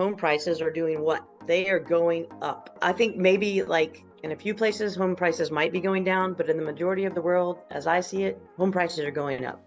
home prices are doing what? They are going up. I think maybe like in a few places, home prices might be going down, but in the majority of the world, as I see it, home prices are going up.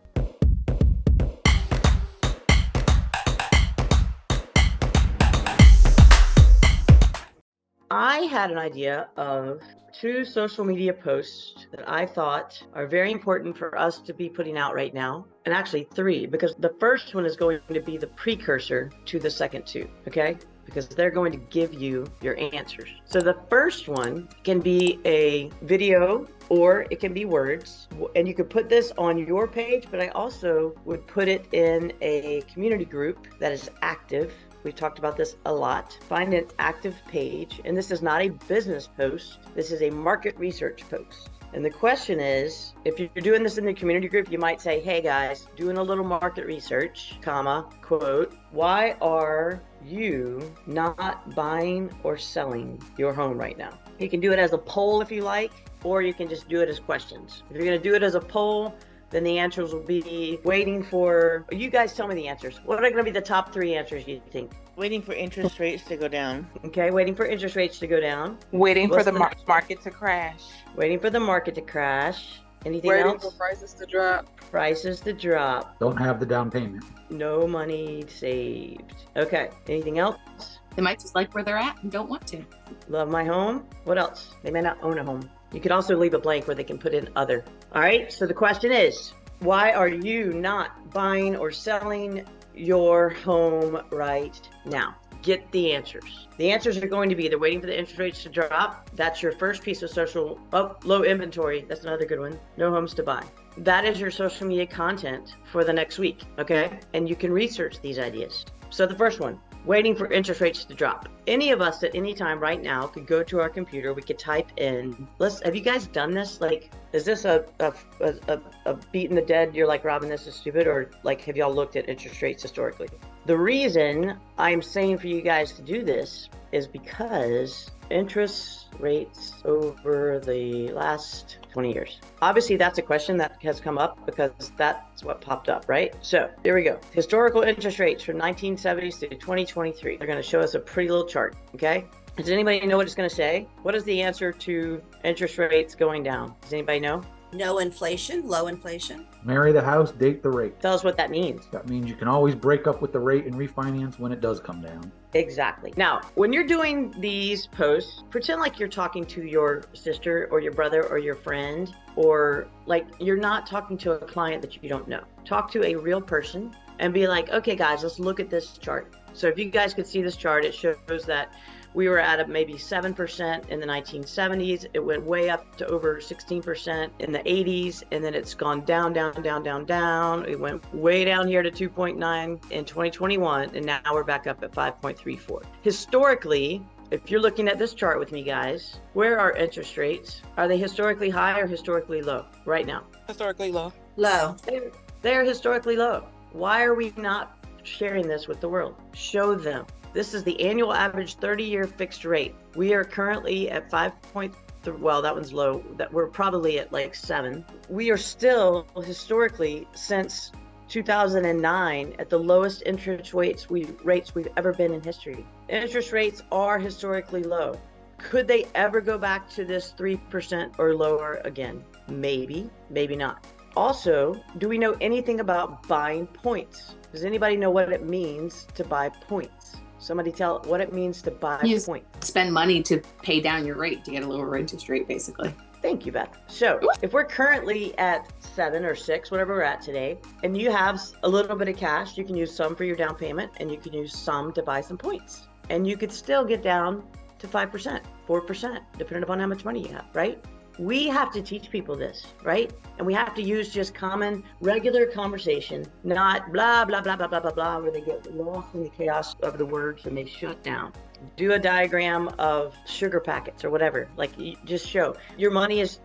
I had an idea of 2 social media posts that I thought are very important for us to be putting out right now. And actually 3, because the first one is going to be the precursor to the second 2, okay? Because they're going to give you your answers. So the first one can be a video or it can be words. And you could put this on your page, but I also would put it in a community group that is active. We've talked about this a lot. Find an active page, and this is not a business post. This is a market research post. And the question is, if you're doing this in the community group, you might say, hey guys, doing a little market research, comma, quote, why are you not buying or selling your home right now? You can do it as a poll if you like, or you can just do it as questions. If you're gonna do it as a poll, then the answers will be waiting for, you guys tell me the answers. What are gonna be the top 3 answers you think? Waiting for interest rates to go down. Okay, waiting for interest rates to go down. Waiting for the market to crash. Waiting for the market to crash. Anything Waiting else? for prices to drop. Prices to drop. Don't have the down payment. No money saved. Okay, anything else? They might just like where they're at and don't want to. Love my home. What else? They may not own a home. You could also leave a blank where they can put in other. All right, so the question is, why are you not buying or selling your home right now? Get the answers. The answers are going to be, they're waiting for the interest rates to drop. That's your first piece of social, low inventory. That's another good one. No homes to buy. That is your social media content for the next week, okay? And you can research these ideas. So the first one, waiting for interest rates to drop. Any of us at any time right now could go to our computer, we could type in, have you guys done this? Like, is this a beat in the dead, you're like, Robin, this is stupid? Or like, have y'all looked at interest rates historically? The reason I'm saying for you guys to do this is because interest rates over the last 20 years. Obviously, that's a question that has come up because that's what popped up, right? So here we go. Historical interest rates from 1970s to 2023. They're going to show us a pretty little chart, okay? Does anybody know what it's going to say? What is the answer to interest rates going down? Does anybody know? No inflation, low inflation. Marry the house, date the rate. Tell us what that means. That means you can always break up with the rate and refinance when it does come down. Exactly. Now, when you're doing these posts, pretend like you're talking to your sister or your brother or your friend, or like you're not talking to a client that you don't know. Talk to a real person and be like, okay, guys, let's look at this chart. So if you guys could see this chart, it shows that we were at maybe 7% in the 1970s. It went way up to over 16% in the 80s, and then it's gone down, down, down, down, down. It went way down here to 2.9 in 2021, and now we're back up at 5.34. Historically, if you're looking at this chart with me, guys, where are interest rates? Are they historically high or historically low right now? Historically low. Low. They're historically low. Why are we not sharing this with the world? Show them. This is the annual average 30-year fixed rate. We are currently at 5.3, well, that one's low. That we're probably at like 7. We are still historically since 2009 at the lowest interest rates we've ever been in history. Interest rates are historically low. Could they ever go back to this 3% or lower again? Maybe, maybe not. Also, do we know anything about buying points? Does anybody know what it means to buy points? Somebody tell what it means to buy points. Spend money to pay down your rate to get a lower interest rate, basically. Thank you, Beth. So if we're currently at 7 or 6, whatever we're at today, and you have a little bit of cash, you can use some for your down payment, and you can use some to buy some points. And you could still get down to 5%, 4%, depending upon how much money you have, right? We have to teach people this, right? And we have to use just common, regular conversation, not blah, blah, blah, blah, blah, blah, blah, where they get lost in the chaos of the words and they shut down. Do a diagram of sugar packets or whatever. Like, you just show your money is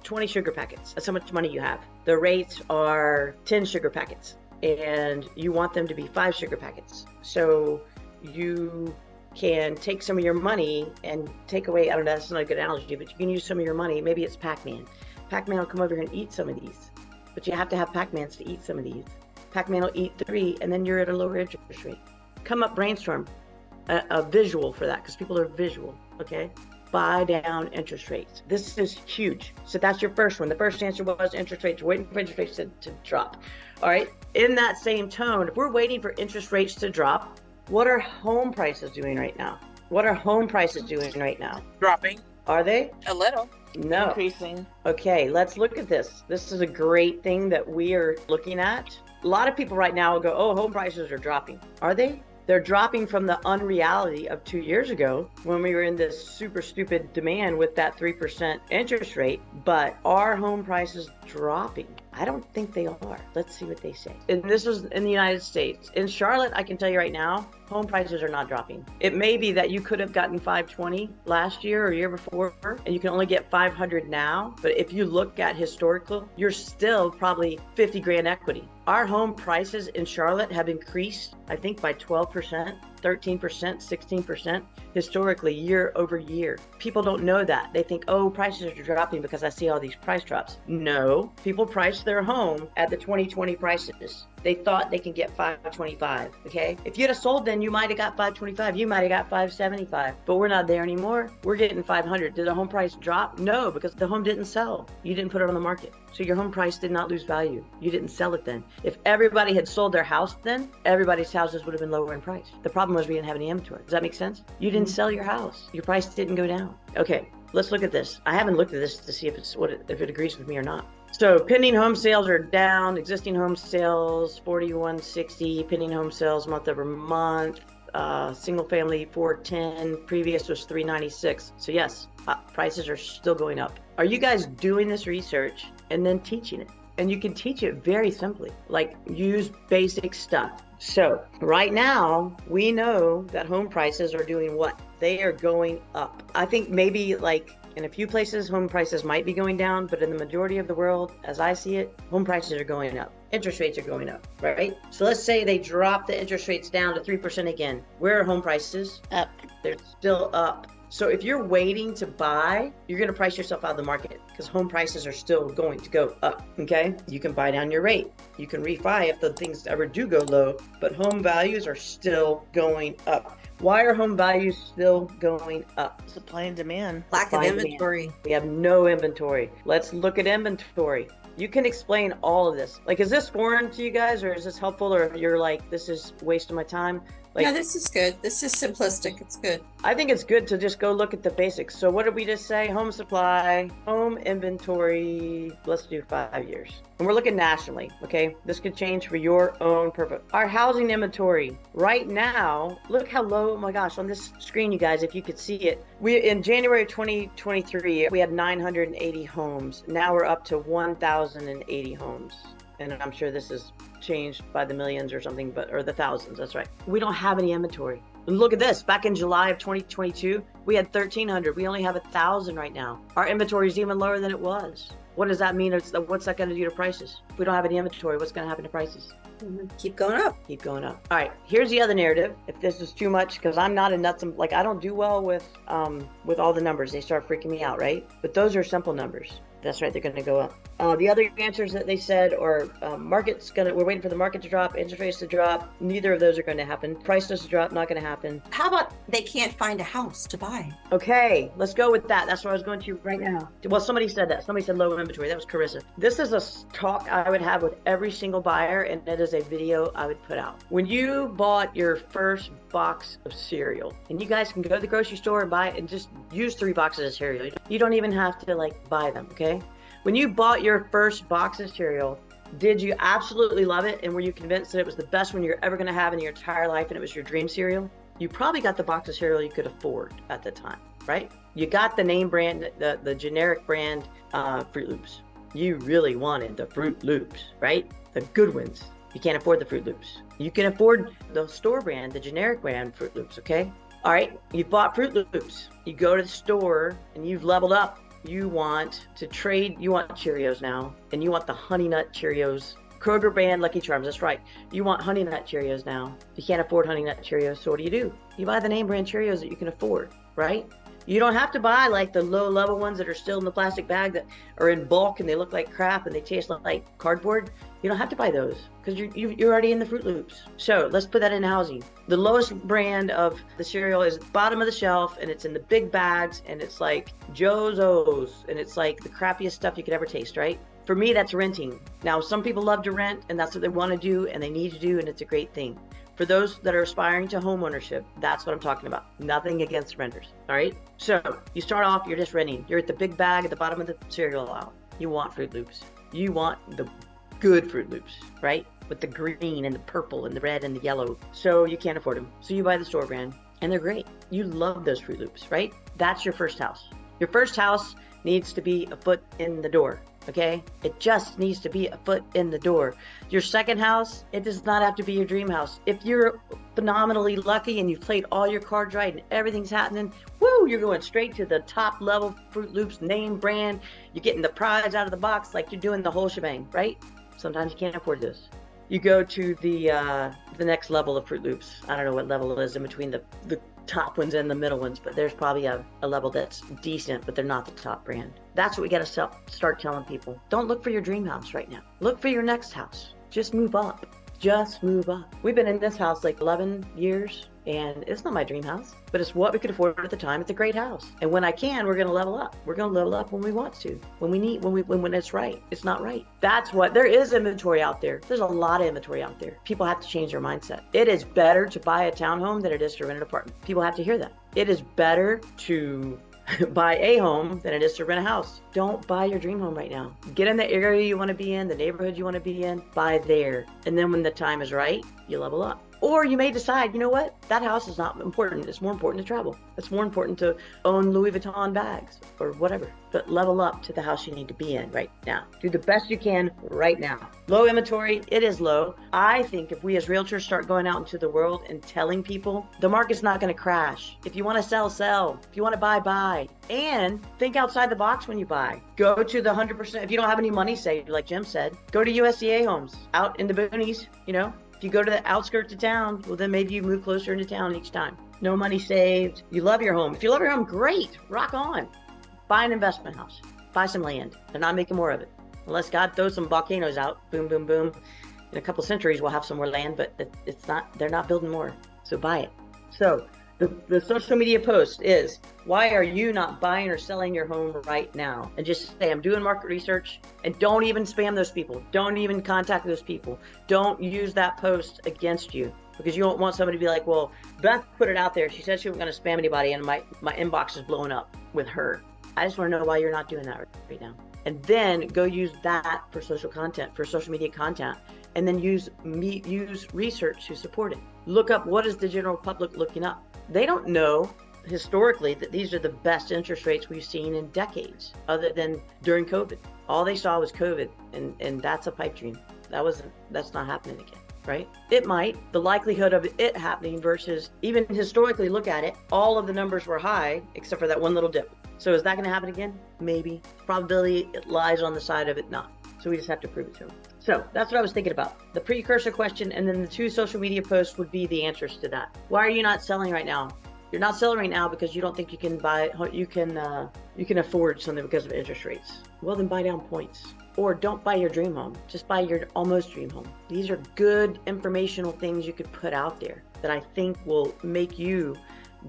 20 sugar packets. That's how much money you have. The rates are 10 sugar packets, and you want them to be 5 sugar packets. So you can take some of your money and take away, I don't know, that's not a good analogy, but you can use some of your money. Maybe it's Pac-Man. Pac-Man will come over here and eat some of these, but you have to have Pac-Mans to eat some of these. Pac-Man will eat 3, and then you're at a lower interest rate. Come up, brainstorm. a visual for that because people are visual, okay? Buy down interest rates. This is huge. So that's your first one. The first answer was interest rates. We're waiting for interest rates to drop. All right. In that same tone, if we're waiting for interest rates to drop, what are home prices doing right now? What are home prices doing right now? Dropping Are they? a little. No. Increasing. Okay, let's look at this. This is a great thing that we are looking at. A lot of people right now will go, oh, home prices are dropping. Are they? They're dropping from the unreality of 2 years ago when we were in this super stupid demand with that 3% interest rate. But are home prices dropping? I don't think they are. Let's see what they say. And this is in the United States. In Charlotte, I can tell you right now, home prices are not dropping. It may be that you could have gotten 520 last year or year before, and you can only get 500 now. But if you look at historical, you're still probably 50 grand equity. Our home prices in Charlotte have increased, I think, by 12%, 13%, 16% historically year over year. People don't know that. They think, oh, prices are dropping because I see all these price drops. No, people price their home at the 2020 prices. They thought they can get 525, okay? If you'd have sold then, you might have got 525, you might have got 575, but we're not there anymore. We're getting 500. Did the home price drop? No, because the home didn't sell. You didn't put it on the market. So your home price did not lose value. You didn't sell it then. If everybody had sold their house then, everybody's houses would have been lower in price. The problem was we didn't have any inventory. Does that make sense? You didn't sell your house. Your price didn't go down. Okay, let's look at this. I haven't looked at this to see if it agrees with me or not. So pending home sales are down. Existing home sales 4160. Pending home sales month over month. Single family 410. Previous was 396. So yes, prices are still going up. Are you guys doing this research and then teaching it? And you can teach it very simply, like use basic stuff. So right now we know that home prices are doing what? They are going up. I think maybe like in a few places, home prices might be going down, but in the majority of the world, as I see it, home prices are going up. Interest rates are going up, right? So let's say they drop the interest rates down to 3% again. Where are home prices? Up. They're still up. So if you're waiting to buy, you're going to price yourself out of the market because home prices are still going to go up, okay? You can buy down your rate. You can refi if the things ever do go low, but home values are still going up. Why are home values still going up? Supply and demand. Lack of inventory. We have no inventory. Let's look at inventory. You can explain all of this. Like, is this foreign to you guys or is this helpful or you're like, this is wasting my time? Like, No, this is good. This is simplistic. It's good. I think it's good to just go look at the basics. So what did we just say? Home supply, home inventory, let's do 5 years. And we're looking nationally, okay? This could change for your own purpose. Our housing inventory right now, look how low, oh my gosh, on this screen, you guys, if you could see it. In January of 2023, we had 980 homes. Now we're up to 1,080 homes. And I'm sure this is changed by the millions or something, or the thousands, that's right. We don't have any inventory. Look at this, back in July of 2022, we had 1,300. We only have 1,000 right now. Our inventory is even lower than it was. What does that mean? What's that gonna do to prices? If we don't have any inventory, what's gonna happen to prices? Keep going up. Keep going up. All right, here's the other narrative. If this is too much, because I'm not a nuts, like I don't do well with all the numbers. They start freaking me out, right? But those are simple numbers. That's right, they're going to go up. The other answers that they said are we're waiting for the market to drop, interest rates to drop. Neither of those are going to happen. Prices to drop, not going to happen. How about they can't find a house to buy? Okay, let's go with that. That's what I was going to right now. Well, somebody said that. Somebody said low inventory. That was Carissa. This is a talk I would have with every single buyer, and it is a video I would put out. When you bought your first box of cereal, and you guys can go to the grocery store and buy it and just use 3 boxes of cereal. You don't even have to like buy them, okay? When you bought your first box of cereal, did you absolutely love it? And were you convinced that it was the best one you're ever going to have in your entire life and it was your dream cereal? You probably got the box of cereal you could afford at the time, right? You got the name brand, the generic brand Fruit Loops. You really wanted the Fruit Loops, right? The good ones. You can't afford the Fruit Loops. You can afford the store brand, the generic brand Fruit Loops, okay? All right, you bought Fruit Loops. You go to the store and you've leveled up. You want to trade, you want Cheerios now, and you want the Honey Nut Cheerios. Kroger brand Lucky Charms, that's right. You want Honey Nut Cheerios now. You can't afford Honey Nut Cheerios, so what do? You buy the name brand Cheerios that you can afford, right? You don't have to buy like the low level ones that are still in the plastic bag that are in bulk and they look like crap and they taste like cardboard. You don't have to buy those because you're already in the Fruit Loops. So let's put that in housing. The lowest brand of the cereal is bottom of the shelf, and it's in the big bags, and it's like Joe's O's, and it's like the crappiest stuff you could ever taste, right? For me, that's renting. Now, some people love to rent, and that's what they want to do, and they need to do, and it's a great thing. For those that are aspiring to home ownership, that's what I'm talking about. Nothing against renters, all right? So you start off, you're just renting. You're at the big bag at the bottom of the cereal aisle. You want Fruit Loops. You want the good Fruit Loops, right? With the green and the purple and the red and the yellow. So you can't afford them. So you buy the store brand, and they're great. You love those Fruit Loops, right? That's your first house. Your first house needs to be a foot in the door. Okay, it just needs to be a foot in the door. Your second house, it does not have to be your dream house. If you're phenomenally lucky and you've played all your cards right and everything's happening, woo, you're going straight to the top level Fruit Loops name brand. You're getting the prize out of the box like you're doing the whole shebang, right? Sometimes you can't afford this. You go to the next level of Fruit Loops. I don't know what level it is in between the top ones and the middle ones, but there's probably a level that's decent, but they're not the top brand. That's what we got to start telling people. Don't look for your dream house right now. Look for your next house. Just move up. Just move up. We've been in this house like 11 years, and it's not my dream house, but it's what we could afford at the time. It's a great house. And when I can, we're going to level up. We're going to level up when we want to, when we need, when it's right. It's not right. That's what, there is inventory out there. There's a lot of inventory out there. People have to change their mindset. It is better to buy a townhome than it is to rent an apartment. People have to hear that. It is better to buy a home than it is to rent a house. Don't buy your dream home right now. Get in the area you want to be in, the neighborhood you want to be in, buy there. And then when the time is right, you level up. Or you may decide, you know what? That house is not important. It's more important to travel. It's more important to own Louis Vuitton bags or whatever. But level up to the house you need to be in right now. Do the best you can right now. Low inventory, it is low. I think if we as realtors start going out into the world and telling people, the market's not going to crash. If you want to sell, sell. If you want to buy, buy. And think outside the box when you buy. Go to the 100%. If you don't have any money saved, like Jim said, go to USDA homes out in the boonies, you know. If you go to the outskirts of town, well, then maybe you move closer into town each time. No money saved. You love your home. If you love your home, great. Rock on. Buy an investment house. Buy some land. They're not making more of it. Unless God throws some volcanoes out. Boom, boom, boom. In a couple centuries, we'll have some more land, but it's not. They're not building more. So buy it. So the social media post is, why are you not buying or selling your home right now? And just say, I'm doing market research, and don't even spam those people. Don't even contact those people. Don't use that post against you, because you don't want somebody to be like, well, Beth put it out there. She said she wasn't going to spam anybody, and my inbox is blowing up with her. I just want to know why you're not doing that right now. And then go use that for social content, for social media content, and then use research to support it. Look up, what is the general public looking up? They don't know historically that these are the best interest rates we've seen in decades, other than during COVID. All they saw was COVID, and that's a pipe dream. That's not happening again, right? It might. The likelihood of it happening versus, even historically, look at it, all of the numbers were high except for that one little dip. So is that going to happen again? Maybe. Probability, it lies on the side of it not. So we just have to prove it to them. So that's what I was thinking about. The precursor question, and then the 2 social media posts would be the answers to that. Why are you not selling right now? You're not selling right now because you don't think you can afford something because of interest rates. Well, then buy down points. Or don't buy your dream home. Just buy your almost dream home. These are good informational things you could put out there that I think will make you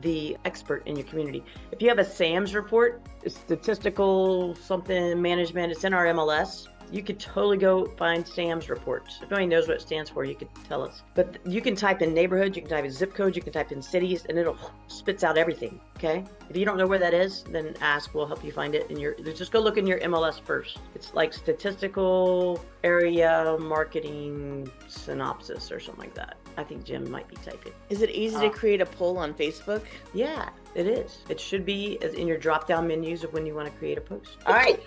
the expert in your community. If you have a SAMS report, statistical something management, it's in our MLS. You could totally go find SAM's reports. If nobody knows what it stands for, you could tell us. But you can type in neighborhood, you can type in zip codes, you can type in cities, and it'll spits out everything, okay? If you don't know where that is, then ask, we'll help you find it. Just go look in your MLS first. It's like statistical area marketing synopsis or something like that. I think Jim might be typing. Is it easy to create a poll on Facebook? Yeah, it is. It should be in your drop-down menus of when you want to create a post. All right.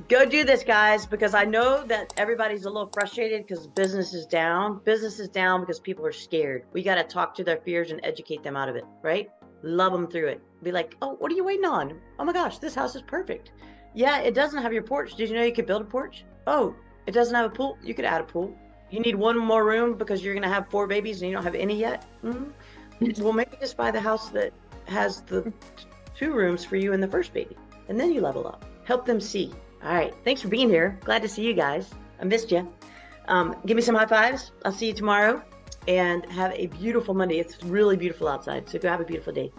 Go do this, guys, because I know that everybody's a little frustrated because business is down. Business is down because people are scared. We got to talk to their fears and educate them out of it, right? Love them through it. Be like, oh, what are you waiting on? Oh my gosh, this house is perfect. Yeah, it doesn't have your porch. Did you know you could build a porch? Oh, it doesn't have a pool. You could add a pool. You need one more room because you're going to have 4 babies and you don't have any yet? Mm-hmm. Well, maybe just buy the house that has the 2 rooms for you and the first baby. And then you level up. Help them see. All right. Thanks for being here. Glad to see you guys. I missed you. Give me some high fives. I'll see you tomorrow. And have a beautiful Monday. It's really beautiful outside. So go have a beautiful day.